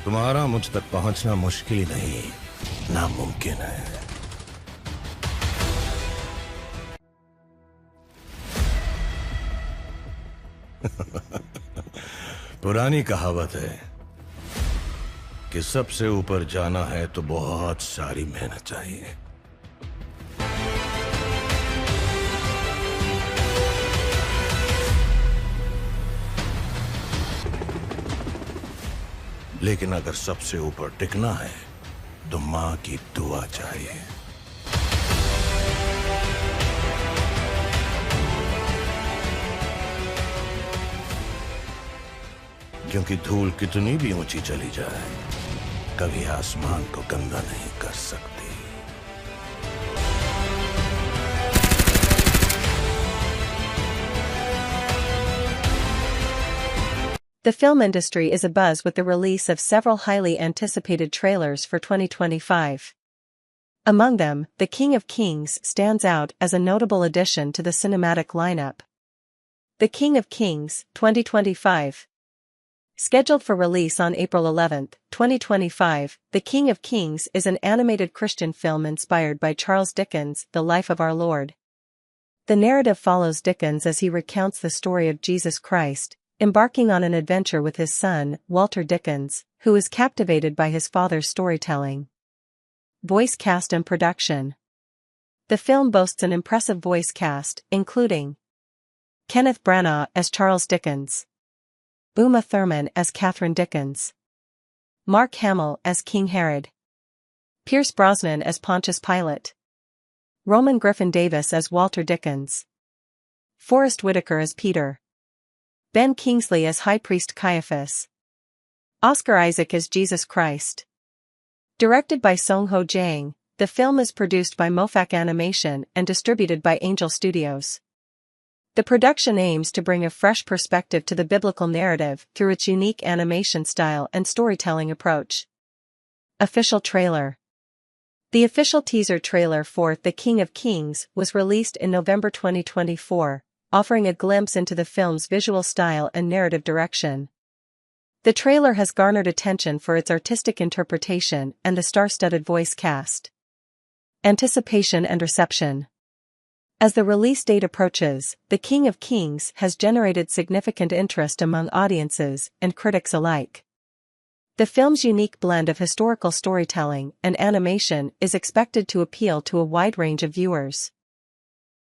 तुम्हारा मुझ तक पहुंचना मुश्किल ही नहीं, नामुमकिन है। पुरानी कहावत है कि सबसे ऊपर जाना है तो बहुत सारी मेहनत चाहिए। लेकिन अगर सबसे ऊपर टिकना है तो मां की दुआ चाहिए। क्योंकि धूल कितनी भी ऊंची चली जाए, कभी आसमान को गंदा नहीं कर सकती। The film industry is abuzz with the release of several highly anticipated trailers for 2025. Among them, The King of Kings stands out as a notable addition to the cinematic lineup. The King of Kings, 2025. Scheduled for release on April 11, 2025, The King of Kings is an animated Christian film inspired by Charles Dickens' The Life of Our Lord. The narrative follows Dickens as he recounts the story of Jesus Christ, embarking on an adventure with his son, Walter Dickens, who is captivated by his father's storytelling. Voice cast and production. The film boasts an impressive voice cast, including Kenneth Branagh as Charles Dickens, Uma Thurman as Catherine Dickens, Mark Hamill as King Herod, Pierce Brosnan as Pontius Pilate, Roman Griffin Davis as Walter Dickens, Forrest Whitaker as Peter, Ben Kingsley as High Priest Caiaphas, Oscar Isaac as Jesus Christ. Directed by Song Ho Jang, the film is produced by Mofac Animation and distributed by Angel Studios. The production aims to bring a fresh perspective to the biblical narrative through its unique animation style and storytelling approach. Official trailer. The official teaser trailer for The King of Kings was released in November 2024, offering a glimpse into the film's visual style and narrative direction. The trailer has garnered attention for its artistic interpretation and the star-studded voice cast. Anticipation and reception. As the release date approaches, The King of Kings has generated significant interest among audiences and critics alike. The film's unique blend of historical storytelling and animation is expected to appeal to a wide range of viewers.